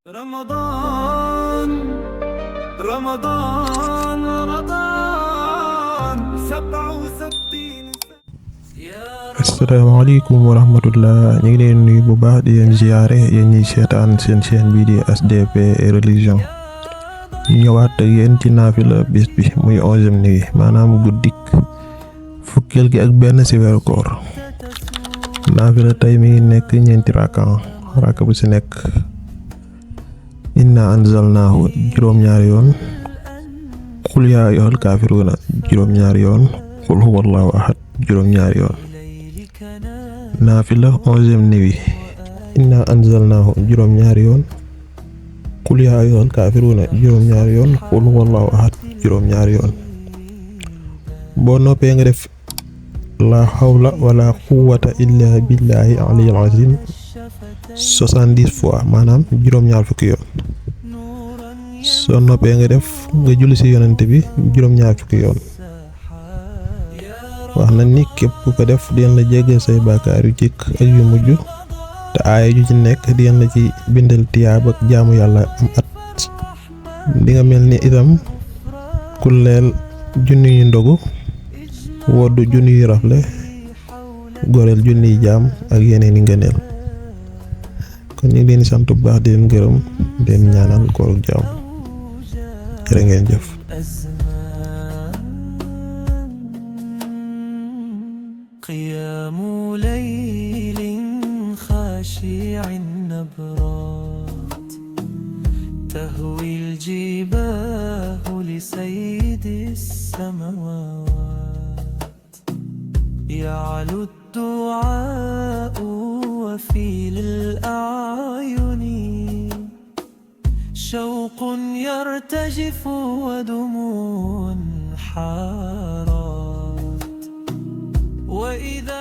رمضان رمضان رمضان 67 asalaamaaleykum wa rahmatullah ñu ngi leen nuyu bu baax di leen ziare yéen ñiy seetaan seen chaîne bii di SDP religion ñu ñëwaat ak yéen ci naafila bis bi muy 11e nuit maanaam guddik fukkeel gi ak benn ci weeru koor naafila tey mi ngi nekk ñeenti raka bu ci nekk inna anzalnaahu juróom-ñaari yoon qul yaa ayyuhal kaafiruuna juróom-ñaari yoon qul huwallaahu ahad juróom-ñaari yoon naafila 11e nuit inna anzalnaahu juróom-ñaari yoon qul yaa ayyuhal kaafiruuna juróom-ñaari yoon qul huwallaahu ahad juróom-ñaari yoon boo noppee nga def la hawla wala quwwata illa billahi aliyil azim 70 fois maanaam juróom-ñaar fukki yoon soo noppee nga def nga julli ci yonent bi juróom-ñaar fukki yoon wax na ni képp ku ko def dina la jéggal say bàkkaar yu jëkk ak yu mujj te aaya ju ci nekk dina la ci bindal tiyaab ak jaamu yàlla am at di nga mel ni itam ku leel junni yu ndogu woddu junni yu rafle goreel junni yu jaam ak yeneen i ngëneel kon ñu ngi leen di sant bu baax di leen gërëm di leen ñaanal koor ak jaam jërë ngeen jëf قيام ليل خاشع النبرات تهوي الجباه لسيد السماوات يعلو الدعاء وفي للأعين شوق يرتجف ودموع حارات وإذا